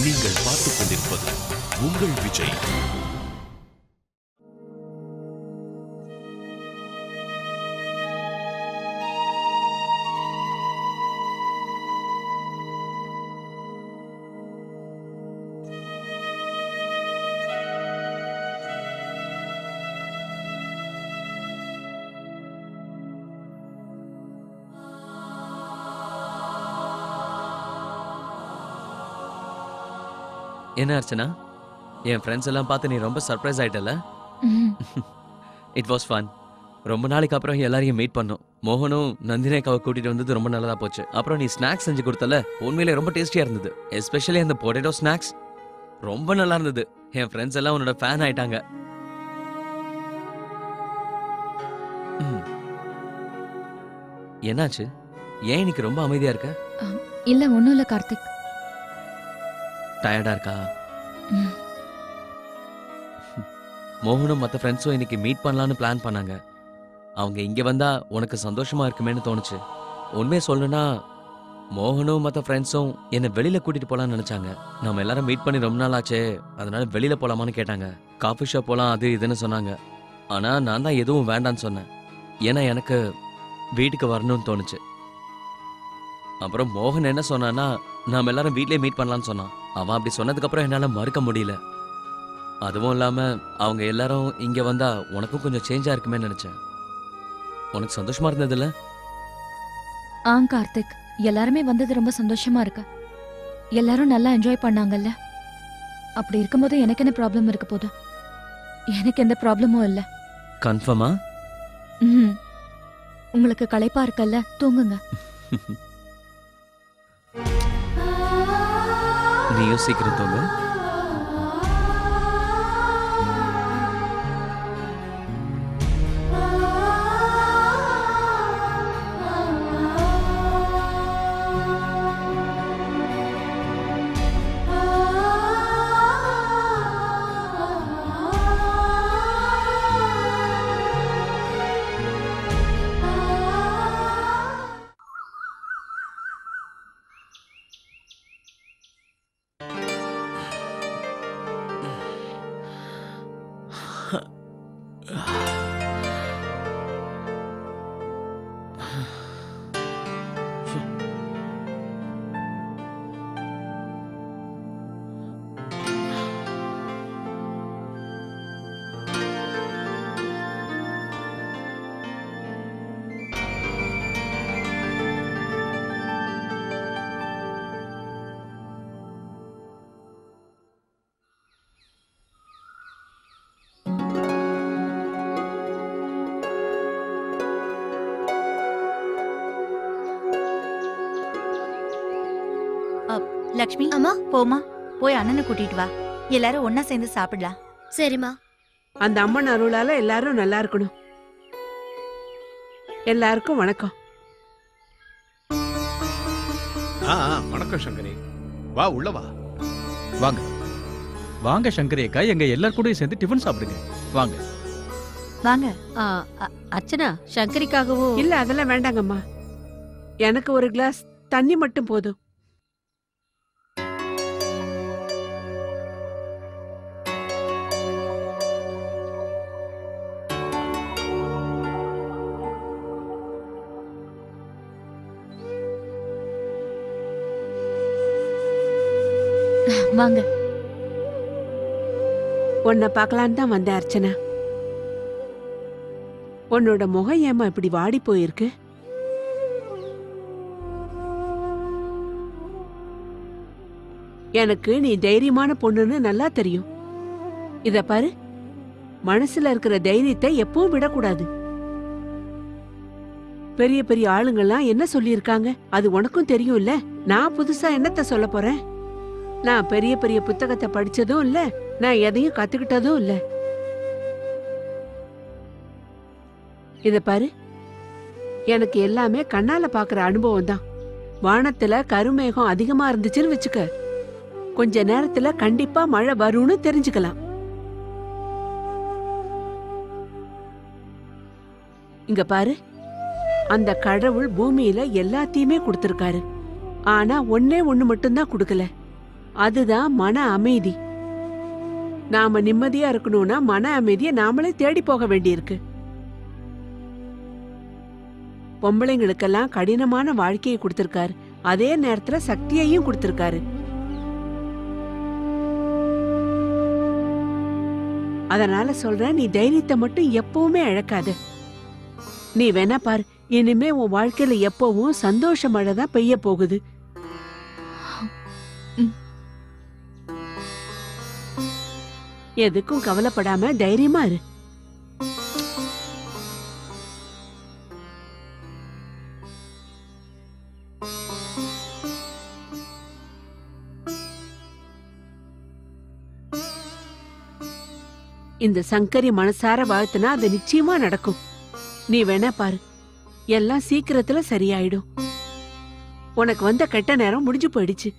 நீங்கள் பார்த்துக் கொண்டிருப்பது உங்கள் விஜய். என்ன அர்ச்சனா, என் ஃப்ரெண்ட்ஸ் எல்லாம் பார்த்து நீ ரொம்ப சர்ப்ரைஸ் ஆயிட்டல? It was fun. ரொம்ப நாளைக்கு அப்புறம் எல்லாரையும் மீட் பண்ணோம். மோகனும் நந்தினேக்காவை கூட்டிட்டு வந்தது ரொம்ப நல்லதா போச்சு. அப்புறம் நீ ஸ்நாக்ஸ் செஞ்சு கொடுத்தல, உண்மையிலே ரொம்ப டேஸ்டியா இருந்தது. எஸ்பெஷலி அந்த பொட்டேட்டோ ஸ்நாக்ஸ் ரொம்ப நல்லா இருந்தது. என் ஃப்ரெண்ட்ஸ் எல்லாம் உன்னோட ஃபேன் ஆயிட்டாங்க. என்னாச்சு? ஏன் இன்னைக்கு ரொம்ப அமைதியா இருக்க? இல்ல ஒண்ணும் இல்ல கார்த்திக். டயர்டா இருக்கா? மோகனும் மற்ற ஃப்ரெண்ட்ஸும் இன்னைக்கு மீட் பண்ணலான்னு பிளான் பண்ணாங்க. அவங்க இங்க வந்தா உனக்கு சந்தோஷமா இருக்குமேன்னு தோணுச்சு. உண்மையை சொல்லணும்னா மோகனும் மற்ற ஃப்ரெண்ட்ஸும் என்னை வெளியில கூட்டிட்டு போலான்னு நினைச்சாங்க. நம்ம எல்லாரும் மீட் பண்ணி ரொம்ப நாள் ஆச்சே, அதனால வெளியில போலாமான்னு கேட்டாங்க. காஃபி ஷாப் போலாம் அது இதுன்னு சொன்னாங்க. ஆனா நான் தான் எதுவும் வேண்டான்னு சொன்னேன். ஏன்னா எனக்கு வீட்டுக்கு வரணும்னு தோணுச்சு. அப்புறம் மோகன் என்ன சொன்னான்னா, நாம எல்லாரும் வீட்லயே மீட் பண்ணலான்னு சொன்னான். அவன் அப்படி சொன்னதுக்கு அப்புறம் என்னால மறுக்க முடியல. அதுவும் இல்லாம அவங்க எல்லாரும் இங்க வந்தா உனக்கும் கொஞ்சம் சேஞ்சா இருக்குமே நினைச்சேன். உனக்கு சந்தோஷமா இருந்ததுல்ல? கார்த்திக், எல்லாருமே வந்தது ரொம்ப சந்தோஷமா இருக்கு. எல்லாரும் நல்லா என்ஜாய் பண்ணாங்கல்ல. அப்படி இருக்கும்போது எனக்கு என்ன ப்ராப்ளம் இருக்க போது? எனக்கு எந்த ப்ராப்ளமும் இல்ல. கன்ஃபார்மா? உங்களுக்கு களைப்பா இருக்கல்ல, தூங்குங்க. நீயும் சீக்கிரம் தூங்கு. லக்ஷ்மி, அம்மா போமா, போய் அண்ணனை கூட்டிட்டு வா. எல்லாரும் ஒன்னா சேர்ந்து சாப்பிடலாம். சரிம்மா. அந்த அம்மன் அருளால எல்லாரும் நல்லா இருக்கணும். எல்லாருக்கும் வணக்கம். வணக்கம் சங்கரி. வா உள்ள வா. வாங்க வாங்க சங்கரி அக்கா, எங்க எல்லாரும் கூட சேர்ந்து டிஃபன் சாப்பிடுங்க. வாங்க வாங்க. அர்ச்சனா, சங்கரிக்காகவும் இல்ல அதெல்லாம் வேண்டாங்கம்மா. எனக்கு ஒரு கிளாஸ் தண்ணி மட்டும் போதும். வாங்க. உன்னை பார்க்கலான்னு தான் வந்தேன் அர்ச்சனா. உன்னோட முகம் ஏமா இப்படி வாடி போயிருக்கு? எனக்கு நீ தைரியமான பொண்ணுன்னு நல்லா தெரியும். இத பாரு, மனசுல இருக்கிற தைரியத்தை எப்பவும் விடக்கூடாது. பெரிய பெரிய ஆளுங்கெல்லாம் என்ன சொல்லியிருக்காங்க அது உனக்கும் தெரியும்ல. நான் புதுசா என்னத்த சொல்ல போறேன்? நான் பெரிய பெரிய புத்தகத்தை படிச்சதும் இல்ல, நான் எதையும் கத்துக்கிட்டதும் இல்ல. இத பாரு, எனக்கு எல்லாமே கண்ணால பாக்குற அனுபவம் தான். வானத்துல கருமேகம் அதிகமா இருந்துச்சுன்னு வச்சுக்க, கொஞ்ச நேரத்துல கண்டிப்பா மழை வரும்னு தெரிஞ்சுக்கலாம். இங்க பாரு, அந்த கடவுள் பூமியில எல்லாத்தையுமே கொடுத்திருக்காரு. ஆனா ஒண்ணே ஒண்ணு மட்டும்தான் கொடுக்கல. அதுதான் மன அமைதி. நாம நிம்மதியா இருக்கணும்னா மன அமைதியை நாமளே தேடி போக வேண்டியிருக்கு. பொம்பளைங்களுக்கெல்லாம் கடினமான வாழ்க்கையை கொடுத்திருக்காரு, அதே நேரத்துல சக்தியையும் கொடுத்திருக்காரு. அதனால சொல்றேன், நீ தைரியத்தை மட்டும் எப்பவுமே இழக்காத. நீ வேணா பாரு, இனிமே உன் வாழ்க்கையில எப்பவும் சந்தோஷ மழை தான் பெய்ய போகுது. எதுக்கும் கவலைப்படாம தைரியமா இரு. இந்த சங்கரி மனசார வாழ்த்துனா அது நிச்சயமா நடக்கும். நீ வேணா பாரு, எல்லாம் சீக்கிரத்துல சரியாயிடும். உனக்கு வந்த கெட்ட நேரம் முடிஞ்சு போயிடுச்சு.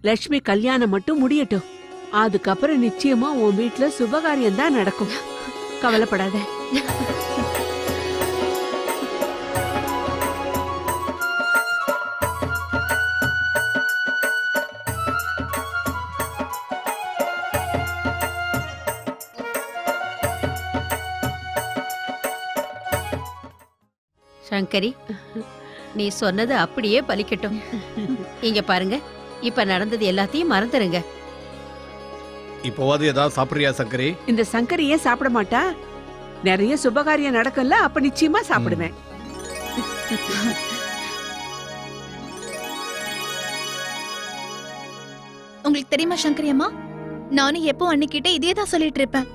லட்சுமி கல்யாணம் மட்டும் முடியட்டும், அதுக்கப்புறம் நிச்சயமா உன் வீட்டுல சுபகாரியம் தான் நடக்கும். கவலைப்படாத. சங்கரி, நீ சொன்னது அப்படியே பலிக்கட்டும். இங்க பாருங்க, இப்ப நடந்தது எல்லாத்தையும் மறந்துருங்க. இப்போவாது ஏதாவது சாப்பிடுறியா சங்கரி? இந்த சங்கரி ஏன் சாப்பிட மாட்டா? நிறைய சுபகாரியம் நடக்கும்ல, அப்ப நிச்சயமா சாப்பிடுவேன். உங்களுக்கு தெரியுமா சங்கரி அம்மா, நானும் எப்போ அன்னிக்கிட்ட இதே தான் சொல்லிட்டு இருப்பேன்.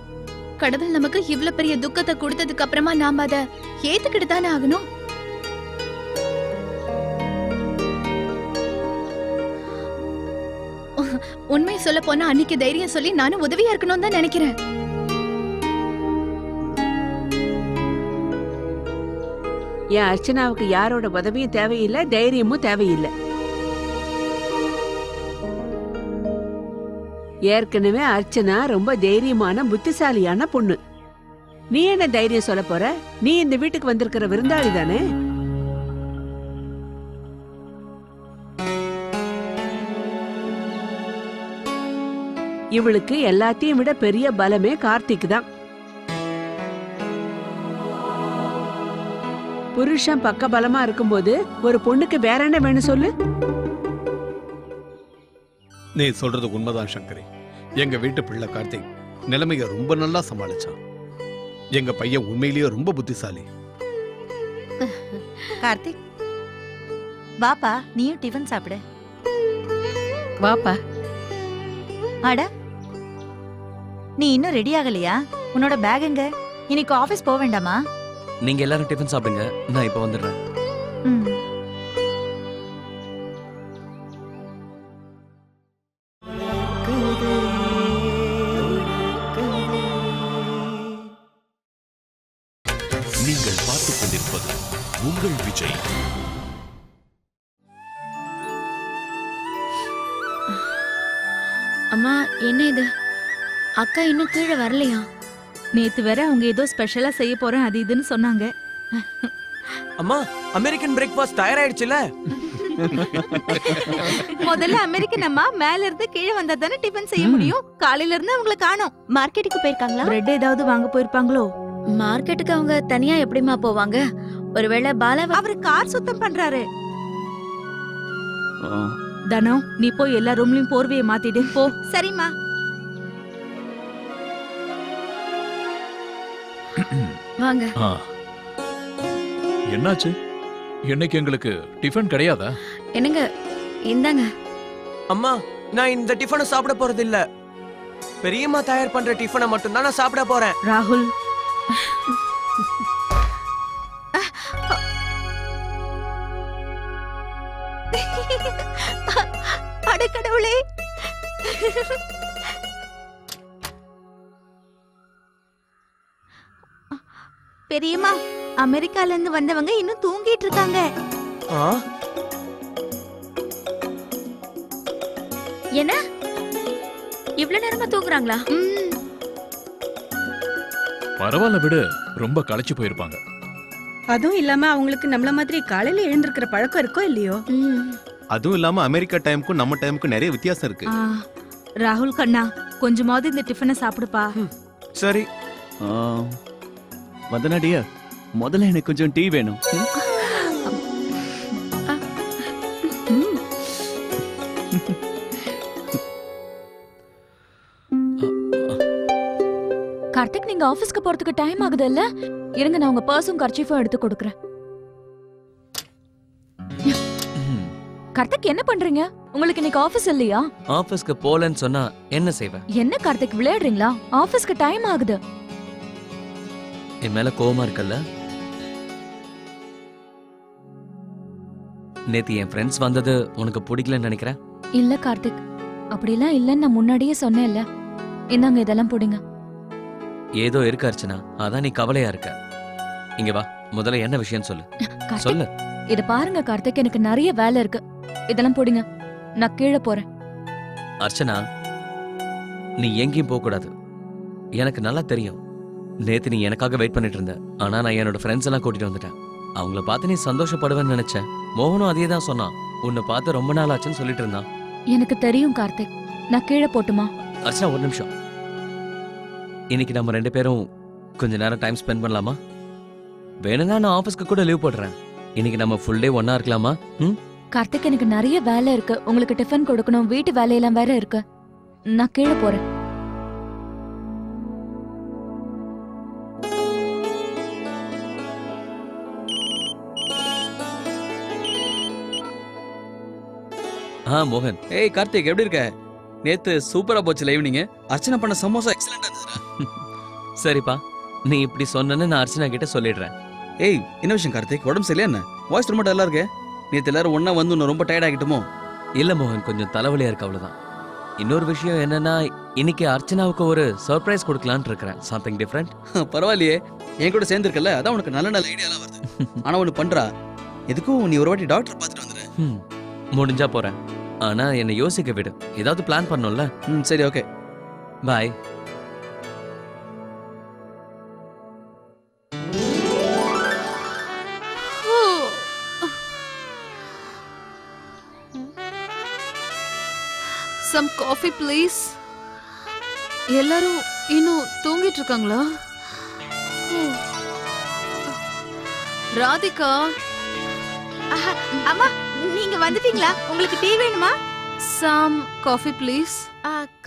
கடவுள் நமக்கு இவ்ளோ பெரிய துக்கத்தை கொடுத்ததுக்கு அப்புறமா நாம அதை ஏத்துக்கிட்டு தானே ஆகணும். உண்மையை சொல்ல போனா அன்னைக்கு தைரியம் சொல்லி நானும் உதவியா இருக்கணும்னு தான் நினைக்கிறேன். என் அர்ச்சனாவுக்கு யாரோட உதவியும் தேவையில்லை, தைரியமும் தேவையில்லை. ஏற்கனவே அர்ச்சனா ரொம்ப தைரியமான புத்திசாலியான பொண்ணு. நீ என்ன தைரியம் சொல்ல போற? நீ இந்த வீட்டுக்கு வந்திருக்கிற விருந்தாளி தானே. இவளுக்கு எல்லாத்தையும் விட பெரிய பலமே கார்த்திக் தான். புருஷன் பக்க பலமா இருக்கும்போது ஒரு பொண்ணுக்கு வேற என்ன வேணும் சொல்லு? நீ சொல்றது உண்மைதான் சங்கரி. எங்க வீட்டு பிள்ளை கார்த்திக் நிலைமைய ரொம்ப நல்லா சமாளிச்சான். எங்க பையன் உண்மையிலேயே ரொம்ப புத்திசாலி. கார்த்திக், வாப்பா, நீயும் டிஃபன் சாப்பிடு. வாப்பா. அட, நீ இன்னும் ரெடி ஆகலையா? உன்னோட பேக் எங்க? இன்னைக்கு ஆபீஸ் போக வேண்டாமா? நீங்க எல்லாரும் டிஃபன் சாப்பிடுங்க, நான் இப்ப வந்துடுறேன். ம். நீங்கள் பார்த்துக் கொண்டிருப்பது உங்கள் விஜய். அம்மா, என்ன இது? அக்கா இன்னும் கீழே வரலையா? நேத்து வேற அவங்க ஏதோ ஸ்பெஷலா செய்ய போறேன் அது இதுன்னு சொன்னாங்க. அம்மா, அமெரிக்கன் பிரேக்ஃபாஸ்ட் தயாராயிடுச்சுல? முதல்ல அமெரிக்கன் அம்மா மேல இருந்து கீழே வந்தா தானே டிஃபன் செய்ய முடியும். காலையில இருந்து அவங்கள காணோம். மார்க்கெட்டுக்கு போயிருக்காங்களா? பிரெட் ஏதாவது வாங்க போயிருப்பாங்களோ? மார்க்கெட்டுக்கு அவங்க தனியா எப்படிமா போவாங்க? ஒருவேளை பாலா அவரு கார் சுத்தம் பண்றாரு. தனோ, நீ போய் எல்லா ரூம்லயும் போர்வையை மாத்திடு போ. சரிம்மா. வாங்க. என்னாச்சு? இன்னைக்கு எங்களுக்கு டிஃபன் கிடையாதா? என்னங்க, இந்தாங்க. அம்மா, நான் இந்த டிஃபனை சாப்பிட போறது இல்ல. பெரியம்மா தயார் பண்ற டிஃபனை மட்டும் தான் நான் சாப்பிட போறேன். ராகுல், அட கடவுளே. பெரியம்மா, அமெரிக்கால இருந்து வந்தவங்க இன்னும் தூங்கிட்டு இருக்காங்க. என்ன இவ்ளோ நேரமா தூங்குறாங்களா? பரவாயில்ல விடு, ரொம்ப களைச்சு போயிருப்பாங்க. அதுவும் இல்லாம அவங்களுக்கு நம்மள மாதிரி காலையில எழுந்திருக்கிற பழக்கம் இருக்கோ இல்லையோ? அதுவும் இல்லாம அமெரிக்கா டைமுக்கும் நம்ம டைமுக்கும் நிறைய வித்தியாசம் இருக்கு. ராகுல் கண்ணா கொஞ்சமாவது இந்த டிஃபனை சாப்பிடுப்பா. சரி. வந்தனா டியர், முதல்ல எனக்கு கொஞ்சம் டீ வேணும். கார்த்திக், நீங்க ஆபீஸ்க்கு போறதுக்கு டைம் ஆகுது இல்ல? இருங்க, நான் உங்க பர்ஸும் கர்ச்சீஃபும் எடுத்து கொடுக்குறேன். கார்த்திக், என்ன பண்றீங்க? உங்களுக்கு இன்னைக்கு ஆபீஸ் இல்லையா? ஆபீஸ்க்கு போலன்னு சொன்னா என்ன செய்வேன்? என்ன கார்த்திக், விளையாடுறீங்களா? ஆபீஸ்க்கு டைம் ஆகுது. என் மேல கோவமா இருக்கல்ல? நேத்து என் ஃப்ரெண்ட்ஸ் வந்தது உனக்கு பிடிக்கலன்னு நினைக்கிறேன். இல்ல கார்த்திக், அப்படிலாம் இல்லன்னு நான் முன்னாடியே சொன்னேன்ல. இந்தாங்க, இதெல்லாம் போடுங்க. ஏதோ இருக்கு அர்ச்சனா, அதான் நீ கவலையா இருக்க. இங்க வா, முதல்ல என்ன விஷயம் சொல்லு. கார்த்திக், சொல்லு. இத பாருங்க கார்த்திக், எனக்கு நிறைய வேலை இருக்கு. இதெல்லாம் போடுங்க, நான் கீழே போறேன். அர்ச்சனா, நீ எங்கேயும் போக கூடாது. எனக்கு நல்லா தெரியும், நேத்து நீ எனக்காக வெயிட் பண்ணிட்டு இருந்த. ஆனா நான் என்னோட ஃப்ரெண்ட்ஸ் எல்லாம் கூட்டிட்டு வந்துட்டேன். அவங்கள பார்த்து நீ சந்தோஷப்படுவேன்னு நினைச்சேன். மோகனும் அதே தான் சொன்னான். உன்னை பார்த்து ரொம்ப நாள் ஆச்சுன்னு சொல்லிட்டு இருந்தான். எனக்கு தெரியும் கார்த்திக், நான் கீழே போட்டுமா? அர்ச்சனா, ஒரு நிமிஷம். இன்னைக்கு நம்ம 2 பேரும் கொஞ்ச நேரம் டைம் ஸ்பெண்ட் பண்ணலாமா? வேணும்னா நான் ஆபீஸ்க்கு கூட லீவ் போடுறேன். இன்னைக்கு நம்ம ஃபுல் டே ஒண்ணா இருக்கலாமா? கார்த்திக், எனக்கு நிறைய வேலை இருக்கு. உங்களுக்கு டிஃபன் கொடுக்கணும், வீட்டு வேலையெல்லாம் வேற இருக்கு. நான் கீழே போறேன். மோகன். ஏய் கார்த்திக், எப்படி இருக்க? நேத்து சூப்பரா போச்சுல ஈவினிங். அர்ச்சனா பண்ண சமோசா எக்ஸலென்ட்டா இருந்துடா. சரிப்பா, நீ இப்படி சொன்னேன்னு நான் அர்ச்சனா கிட்ட சொல்லிடுறேன். ஏய், என்ன விஷயம் கார்த்திக்? உடம்பு சரியில்லையா என்ன? வாய்ஸ் ரொம்ப டல்லா இருக்கு. நேத்து எல்லாரும் ஒண்ணா வந்து உன்னை ரொம்ப டயர்ட் ஆகிட்டுமோ? இல்ல மோகன், கொஞ்சம் தலைவலியா இருக்கு, அவ்வளவுதான். இன்னொரு விஷயம் என்னன்னா, இன்னைக்கு அர்ச்சனாவுக்கு ஒரு சர்ப்ரைஸ் கொடுக்கலான்னு இருக்கிறேன். Something different. பரவாயில்லையே, என் கூட சேர்ந்துருக்கல, அதான் உனக்கு நல்ல நல்ல ஐடியாலாம் வருது. ஆனா ஒண்ணு பண்றா, எதுக்கும் நீ ஒரு வாட்டி டாக்டர் பார்த்துட்டு வந்துடு. முடிஞ்சா போறேன், ஆனா என்னை யோசிக்க விடு. ஏதாவது பிளான் பண்ணோம்ல. சரி, okay, bye. Some coffee please. எல்லாரும் இன்னும் தூங்கிட்டு இருக்காங்களா? ராதிகா. அம்மா, நீங்க வந்துட்டீங்களா? உங்களுக்கு டீ வேணுமா? Some coffee please.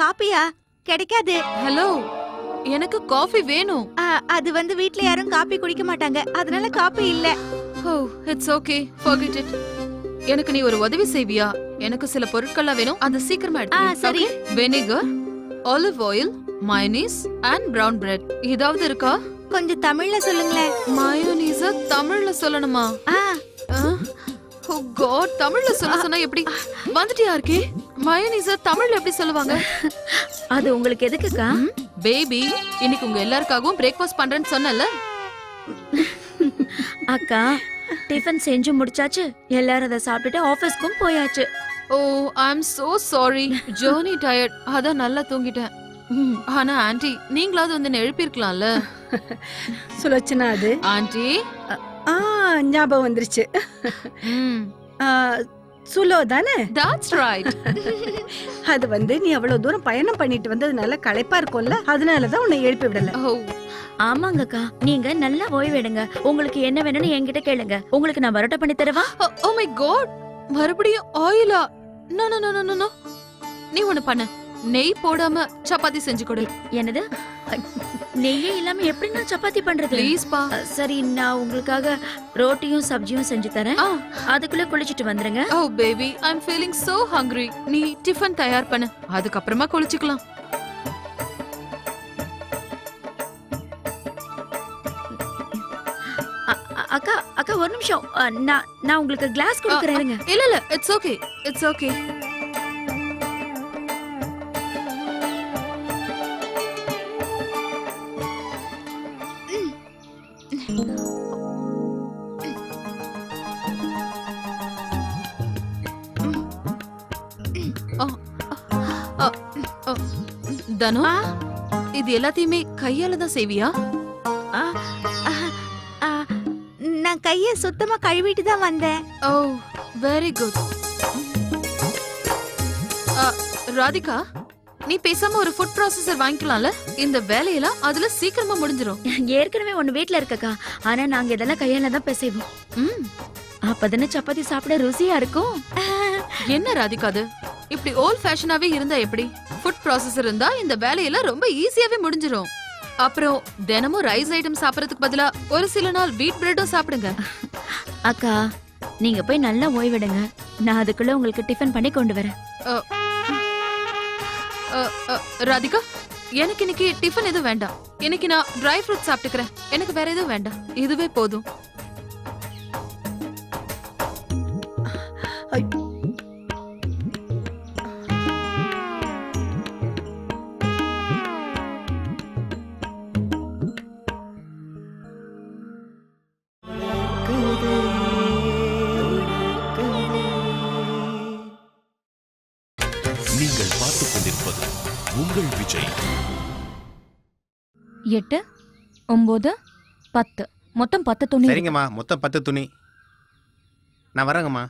காப்பியா? கிடைக்காது. ஹலோ, எனக்கு காஃபி வேணும். அது வந்து வீட்ல யாரும் காப்பி குடிக்க மாட்டாங்க, அதனால காப்பி இல்ல. Oh, it's okay. Forget it. எனக்கு நீ ஒரு உதவி செய்வியா? எனக்கு சில பொருட்கள்லாம் வேணும், அந்த சீக்கிரமா எடுத்து. சரி. Vinegar, olive oil, mayonnaise and brown bread. ஏதாவது இருக்கா? கொஞ்சம் தமிழ்ல சொல்லுங்களேன். மயோனீஸ தமிழ்ல சொல்லணுமா? ஓ காட், தமிழ்ல சொல்ல சொன்னா எப்படி? வந்துட்டியா இருக்கே? மயோனீஸ தமிழ்ல எப்படி சொல்லுவாங்க? அது உங்களுக்கு எதுக்குக்கா? பேபி, இன்னைக்கு உங்க எல்லாருக்காகவும் பிரேக்ஃபாஸ்ட் பண்றேன்னு சொன்னல. அக்கா, டிஃபன் செஞ்சு முடிச்சாச்சு. எல்லாரும் அதை சாப்பிட்டுட்டு ஆபீஸ்க்கும் போயாச்சு. Oh, I am so sorry. Journey tired, அதான் நல்லா தூங்கிட்டேன். ஆனா ஆன்ட்டி, நீங்களாவது வந்து என்ன எழுப்பிருக்கலாம்ல. சுலோச்சனா, அது ஆன்ட்டி ஞாபகம் வந்துருச்சு. சுலோ தானே? That's right. அது வந்து நீ அவ்வளவு தூரம் பயணம் பண்ணிட்டு வந்ததுனால களைப்பா இருக்கும்ல, அதனாலதான் உன்னை எழுப்பி விடல. Oh, ஆமாங்கக்கா, நீங்க நல்லா ஓய்வெடுங்க. உங்களுக்கு என்ன வேணும்னு என்கிட்ட கேளுங்க, உங்களுக்கு நான் பரோட்டா பண்ணி தரவா? oh my god, மறுபடியும் ஆயிலா? No no no no no. நீ ஒண்ணு பண்ணு, நெய் போடாம சப்பாத்தி செஞ்சு கொடு. என்னது? நெய்யே இல்லாம எப்படி நான் சப்பாத்தி பண்றது? ப்ளீஸ் பா. சரி, நான் உங்களுக்காக ரோட்டியும் சப்ஜியும் செஞ்சு தரேன். அதுக்குள்ள குளிச்சிட்டு வந்துருங்க. Oh baby, I am feeling so hungry. நீ டிஃபன் தயார் பண்ணு, அதுக்கு அப்புறமா குளிச்சுக்கலாம். அக்கா அக்கா, ஒரு நிமிஷம். நான் உங்களுக்கு கிளாஸ் கொடுக்கறேன். இல்ல இல்ல, இட்ஸ் ஓகே, இட்ஸ் ஓகே. தனு, இது எல்லாத்தையுமே கையால தான் செய்வியா? நான் கைய சுத்தமா கழுவிட்டு தான் வந்தேன். ஓ, வெரி குட். ராதிகா, நீ பேசாம ஒரு ஃபுட் ப்ராசஸர் வாங்கிக்கலாம்ல? இந்த வேலையெல்லாம் அதுல சீக்கிரமா முடிஞ்சிரும். ஏற்கனவே ஒண்ணு வீட்ல இருக்கக்கா. ஆனா நாங்க இதெல்லாம் கையால தான் பிசைவோம். அப்பதானே சப்பாத்தி சாப்பிட ருசியா இருக்கும். என்ன ராதிகா அது? இப்படி ஓல்ட் ஃபேஷனாவே இருந்தா எப்படி? ஃபுட் ப்ராசஸர் இருந்தா இந்த வேலையெல்லாம் ரொம்ப ஈஸியாவே முடிஞ்சிரும். அப்புறம் தினமும் ரைஸ் ஐட்டம் சாப்பிடறதுக்கு பதிலா ஒரு சில நாள் வீட் பிரெட்டும் சாப்பிடுங்க. அக்கா, நீங்க போய் நல்லா ஓய்விடுங்க. நான் அதுக்குள்ள உங்களுக்கு டிஃபன் பண்ணி கொண்டு வரேன். ராதிகா, எனக்கு இன்னைக்கு டிஃபன் எதுவும் வேண்டாம். இன்னைக்கு நான் ட்ரை ஃப்ரூட் சாப்பிட்டுக்கிறேன். எனக்கு வேற எதுவும் வேண்டாம், இதுவே போதும். நீங்கள் பார்த்துக் கொண்டிருப்பது உங்கள் விஜய். 8, 9, 10. மொத்தம் 10 துணி. சரிங்கம்மா, மொத்தம் 10 துணி. நான் வரேங்கம்மா.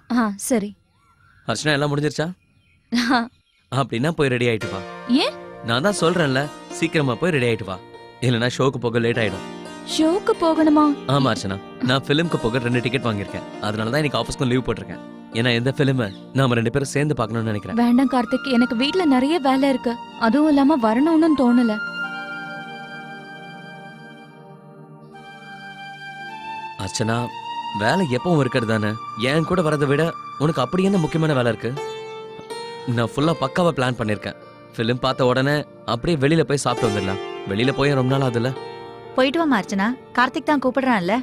சரி. அர்ச்சனா எல்லாம் முடிஞ்சிருச்சா? அப்படின்னா போய் ரெடி ஆயிட்டு வா. ஏன்? நான் தான் சொல்றேன்ல, சீக்கிரமா போய் ரெடி ஆயிட்டு வா. இல்லைன்னா ஷோக்கு போக லேட் ஆயிடும். ஷோக்கு போகணுமா? ஆமா அர்ச்சனா, நான் ஃபிலிம்க்கு போக 2 டிக்கெட் வாங்கியிருக்கேன். அதனால தான் இன்னைக்கு ஆஃபீஸ்க்கு லீவ் போட்டிருக்கேன். ஏன்னா இந்த ஃபிலிமை நாம 2 பேரும் சேர்ந்து பார்க்கணும்னு நினைக்கிறேன். வேண்டாம் கார்த்திக், எனக்கு வீட்ல நிறைய வேலை இருக்கு. அதுவும் இல்லாம வரணும்னு தோணல. அர்ச்சனா, வேலை எப்பவும் இருக்கிறது தானே. என் கூட வரதை விட உனக்கு அப்படி என்ன முக்கியமான வேலை இருக்கு? நான் ஃபுல்லா பக்காவா பிளான் பண்ணிருக்கேன். ஃபிலிம் பார்த்த உடனே அப்படியே வெளியில போய் சாப்பிட்டு வந்துடலாம். வெளியில போய் ரொம்ப நாள் ஆகுதுல்ல. போயிட்டு வாமா அர்ச்சனா, கார்த்திக் தான் கூப்பிடுறான்ல.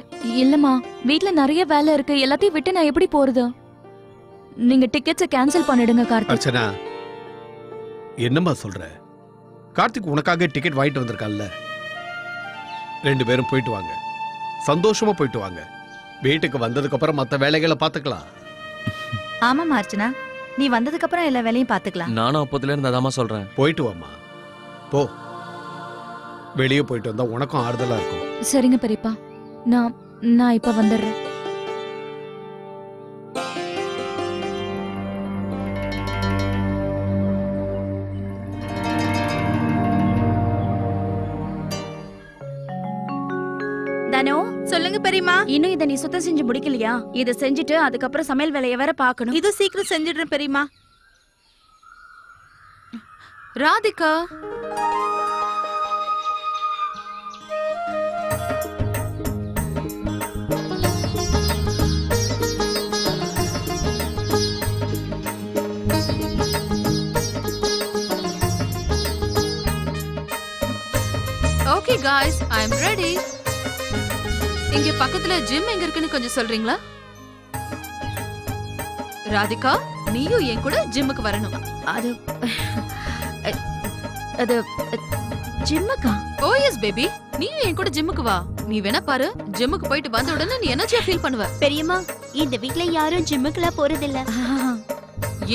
இல்லம்மா, வீட்ல நிறைய வேலை இருக்கு. எல்லாத்தையும் விட்டு நான் எப்படி போறது? நீங்க டிக்கெட்ஸை கேன்சல் பண்ணிடுங்க கார்த்திக். அர்ச்சனா, என்னம்மா சொல்ற? கார்த்திக் உனக்காக டிக்கெட் வாங்கிட்டு வந்திருக்கான்ல. 2 பேரும் போயிட்டு வாங்க, சந்தோஷமா போயிட்டு வாங்க. வீட்டுக்கு வந்ததுக்கு அப்புறம் மத்த வேலைகளை பாத்துக்கலாம். ஆமாமா அர்ச்சனா, நீ வந்ததுக்கு அப்புறம் எல்லா வேலையும் பாத்துக்கலாம். நானும் அப்போதுல இருந்து அதாம்மா சொல்றேன். போயிட்டு வாமா, போ. வெளியே போயிட்டு வந்தா உனக்கும் ஆறுதலா இருக்கும். சரிங்க பெரியப்பா, நான் இப்ப வந்துடுறேன். தானோ, சொல்லுங்க பெரியமா. இன்னும் இதை நீ சுத்தம் செஞ்சு முடிக்கலையா? இதை செஞ்சுட்டு அதுக்கப்புறம் சமையல் வேலையை வேற பார்க்கணும். இது சீக்கிரம் செஞ்சிடுறேன் பெரியமா. Radhika, okay guys, I am ready. இங்க பக்கத்துல ஜிம் எங்க இருக்குன்னு கொஞ்சம் சொல்றீங்களா? ராதிகா, நீயும் என் கூட ஜிம்முக்கு வரணும். அது அது ஜிம்முக்கா? ஓ எஸ் பேபி, நீயும் என் கூட ஜிம்முக்கு வா. நீ வேணா பாரு, ஜிம்முக்கு போயிட்டு வந்த உடனே நீ எனர்ஜியா ஃபீல் பண்ணுவ. பெரியமா, இந்த வீட்ல யாரும் ஜிம்முக்குலாம் போறதில்ல.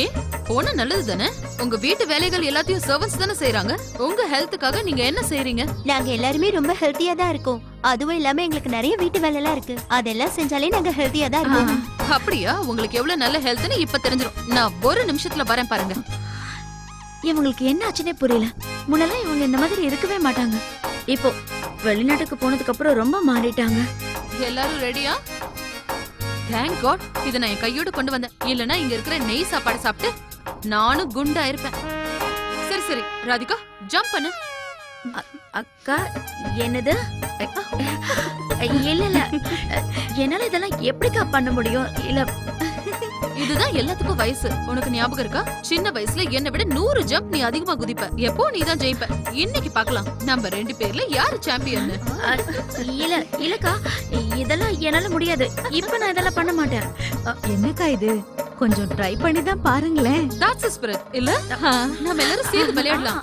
ஏன்? போனா நல்லது தானே. உங்க வீட்டு வேலைகள் எல்லாத்தையும் சர்வன்ட்ஸ் தானே செய்றாங்க. உங்க ஹெல்த்துக்காக நீங்க என்ன செய்றீங்க? நாங்க எல்லாருமே ரொம்ப ஹெல்த்தியா தான் இருக்கோம். அதுவும் இல்லாம எங்களுக்கு நிறைய வீட்டு வேலை எல்லாம் இருக்கு. அதெல்லாம் செஞ்சாலே நாங்க ஹெல்த்தியா தான் இருக்கோம். அப்படியா? உங்களுக்கு எவ்வளவு நல்ல ஹெல்த்னு இப்ப தெரிஞ்சிரும். நான் ஒரு நிமிஷத்துல வரேன் பாருங்க. இவங்களுக்கு என்ன ஆச்சுன்னே புரியல. முன்னெல்லாம் இவங்க இந்த மாதிரி இருக்கவே மாட்டாங்க. இப்போ வெளிநாட்டுக்கு போனதுக்கு அப்புறம் ரொம்ப மாறிட்டாங்க. எல்லாரும் ரெடியா? Thank God, இத நான் என் கையோட கொண்டு வந்தேன். இல்லனா இங்க இருக்கிற நெய் சாப்பாடு சாப்பிட்டு நானும் குண்டா இருப்பேன். சரி சரி ராதிகா, ஜம்ப் பண்ணு. அக்கா, என்னது? இல்ல இல்ல, என்னால இதெல்லாம் எப்படிக்கா பண்ண முடியும்? இல்ல, இதுதான் எல்லாத்துக்கும் வயசு. உனக்கு ஞாபகம் இருக்கா? சின்ன வயசுல என்னை விட 100 ஜம்ப் நீ அதிகமா குதிப்ப. எப்போ நீ தான் ஜெயிப்ப. இன்னைக்கு பார்க்கலாம் நம்ம 2 பேர்ல யாரு சாம்பியன். இல்ல இல்லக்கா, இதெல்லாம் என்னால முடியாது. இப்ப நான் இதெல்லாம் பண்ண மாட்டேன். என்னக்கா இது? கொஞ்சம் ட்ரை பண்ணி தான் பாருங்களேன். That's the spirit, இல்ல? நாம எல்லாரும் சேர்ந்து விளையாடலாம்.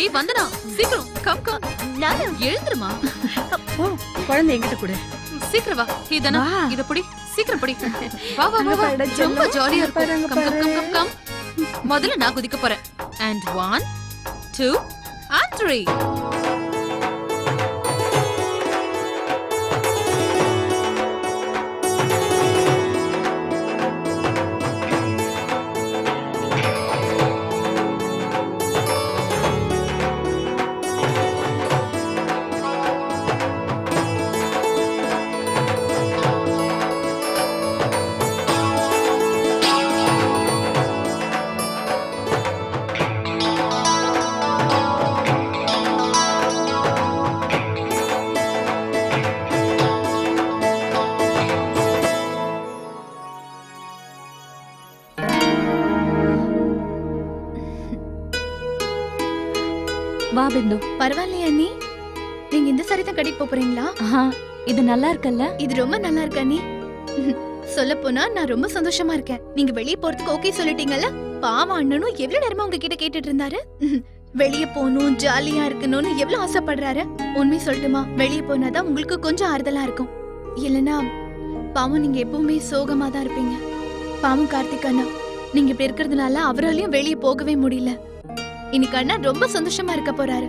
ஏய் வந்தனா, சீக்கிரம் கம் கம். நானும் எழுந்துருமா. குழந்தை என்கிட்ட கொடு. சீக்கிரம் வா. இதனா, இத புடி. சீக்கிரம் புடி. வா வா வா. ரொம்ப ஜாலியா இருக்கு. Come come come come come. முதல்ல நான் குதிக்க போறேன். And 1 2 and 3. வா பிந்து. பரவாயில்லையா அண்ணி? நீங்க இந்த சாரி தான் கட்டிட்டு போறீங்களா? ஆஹா, இது நல்லா இருக்குல்ல? இது ரொம்ப நல்லா இருக்கு அண்ணி. சொல்ல போனா நான் ரொம்ப சந்தோஷமா இருக்கேன். நீங்க வெளியே போறதுக்கு ஓகே சொல்லிட்டீங்கல்ல? பாவம் அண்ணனும் எவ்வளவு நேரமா உங்ககிட்ட கேட்டுட்டு இருந்தாரு. வெளியே போகணும், ஜாலியா இருக்கணும்னு எவ்வளவு ஆசைப்படுறாரு. உண்மை சொல்லட்டுமா, வெளியே போனாதான் உங்களுக்கு கொஞ்சம் ஆறுதலா இருக்கும். இல்லனா பாவம் நீங்க எப்பவுமே சோகமா தான் இருப்பீங்க. பாவம் கார்த்திக் அண்ணா, நீங்க இப்படி இருக்கிறதுனால அவராலையும் வெளியே போகவே முடியல. இன்னைக்கு அண்ணா ரொம்ப சந்தோஷமா இருக்க போறாரு.